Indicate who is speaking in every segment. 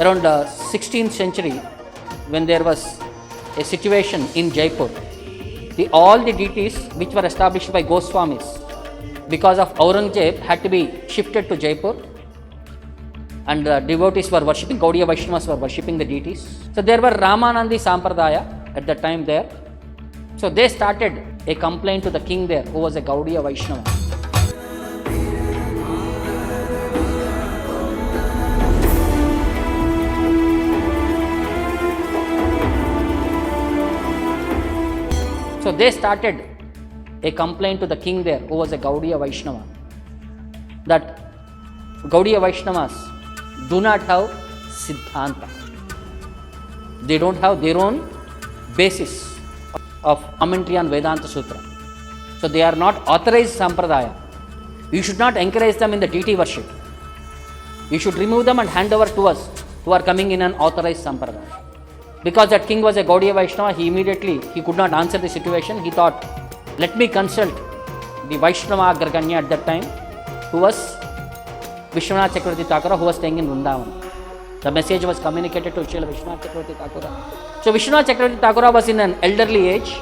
Speaker 1: Around 16th century, when there was a situation in Jaipur, all the deities which were established by Goswamis because of Aurangzeb had to be shifted to Jaipur, and the devotees were worshipping, Gaudiya Vaishnavas were worshipping the deities. So there were Ramanandi Sampradaya at the time there. So they started a complaint to the king there, who was a Gaudiya Vaishnava. So they started a complaint to the king there, who was a Gaudiya Vaishnava, that Gaudiya Vaishnavas do not have Siddhanta. They don't have their own basis of commentary on Vedanta Sutra. So they are not authorized Sampradaya. You should not encourage them in the deity worship. You should remove them and hand over to us who are coming in an authorized Sampradaya. Because that king was a Gaudiya Vaishnava, he could not answer the situation. He thought, let me consult the Vaishnava Agraganya at that time, who was Vishwanath Chakravarti Thakura, who was staying in Vrindavan. The message was communicated to Srila Vishwanath Chakravarti Thakura. So Vishwanath Chakravarti Thakura was in an elderly age.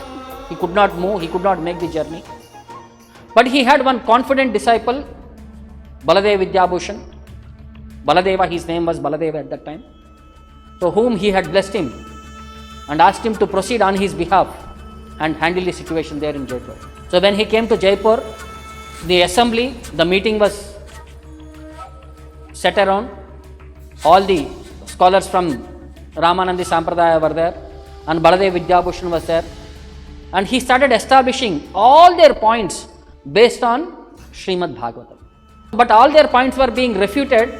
Speaker 1: He could not move, he could not make the journey. But he had one confident disciple, Baladeva Vidyabhushan. Baladeva, his name was Baladeva at that time. So whom he had blessed him and asked him to proceed on his behalf and handle the situation there in Jaipur. So when he came to Jaipur, the assembly, the meeting was set around. All the scholars from Ramanandi Sampradaya were there, and Baladeva Vidyabhushan was there, and he started establishing all their points based on Srimad Bhagavatam. But all their points were being refuted.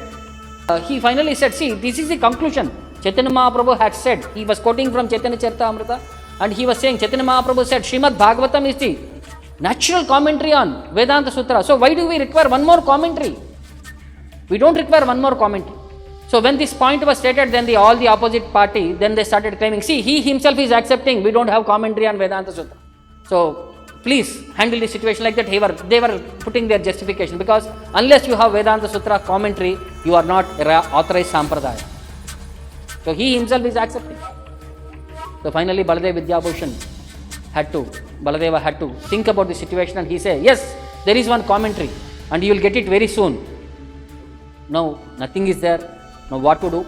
Speaker 1: He finally said, see, this is the conclusion. Chaitanya Mahaprabhu had said, he was quoting from Chaitanya Charitamrita, and he was saying, Chaitanya Mahaprabhu said, Srimad Bhagavatam is the natural commentary on Vedanta Sutra. So why do we require one more commentary? We don't require one more commentary. So when this point was stated, then all the opposite party, then they started claiming, see, he himself is accepting, we don't have commentary on Vedanta Sutra. So please handle the situation like that. They were putting their justification, because unless you have Vedanta Sutra commentary, you are not authorized Sampradaya. So he himself is accepting. So finally Baladeva Vidyabhushan Baladeva had to think about the situation, and he said, yes, there is one commentary and you will get it very soon. Now nothing is there. Now what to do?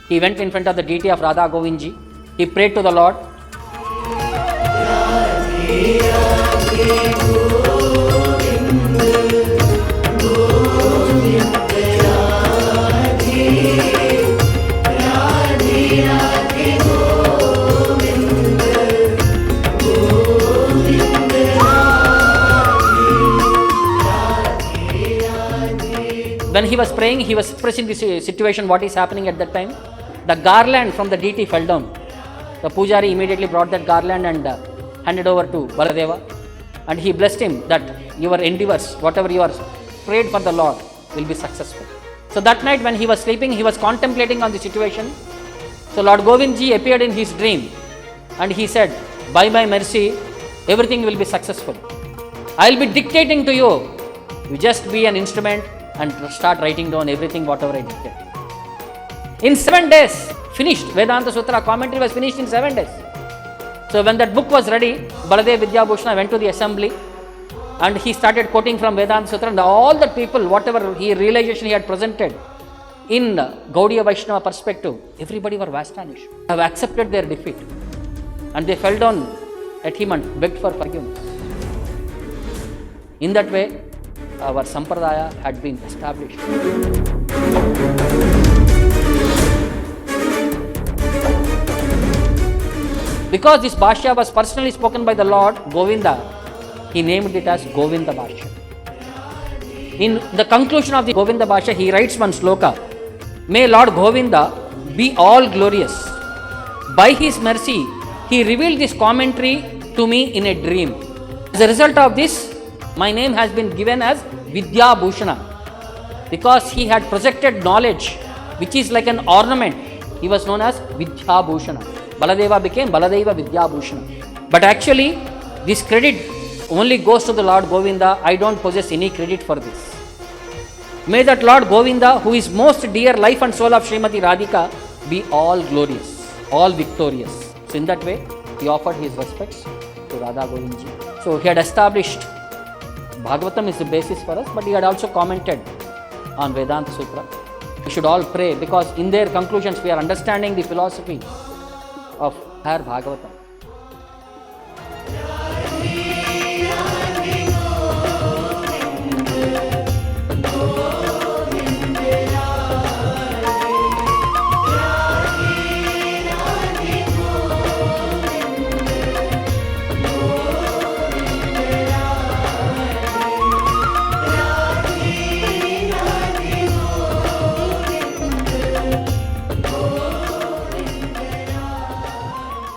Speaker 1: He went in front of the deity of Radha Govindji. He prayed to the Lord. When he was praying, he was expressing the situation, what is happening at that time. The garland from the deity fell down. The Pujari immediately brought that garland and handed over to Baladeva, and he blessed him that your endeavors, whatever you are prayed for the Lord, will be successful. So that night when he was sleeping, he was contemplating on the situation. So Lord Govindji appeared in his dream, and he said, by my mercy, everything will be successful. I will be dictating to you. You just be an instrument and start writing down everything, whatever I dictate. In 7 days, finished. Vedanta Sutra commentary was finished in 7 days. So when that book was ready, Baladeva Vidyabhushan went to the assembly, and he started quoting from Vedanta Sutra, and all the people, whatever realization he had presented in Gaudiya Vaishnava perspective, everybody were astonished, have accepted their defeat, and they fell down at him and begged for forgiveness. In that way, our Sampradaya had been established. Because this Bhashya was personally spoken by the Lord Govinda, he named it as Govinda Bhashya. In the conclusion of the Govinda Bhashya, he writes one sloka, may Lord Govinda be all glorious. By his mercy, he revealed this commentary to me in a dream. As a result of this, my name has been given as Vidyabhushana, because he had projected knowledge which is like an ornament. He was known as Vidyabhushana. Baladeva became Baladeva Vidyabhushana. But actually, this credit only goes to the Lord Govinda. I don't possess any credit for this. May that Lord Govinda, who is most dear life and soul of Srimati Radhika, be all glorious, all victorious. So in that way, he offered his respects to Radha Govindji. So he had established Bhagavatam is the basis for us, but he had also commented on Vedanta Sutra. We should all pray, because in their conclusions we are understanding the philosophy of her Bhagavatam.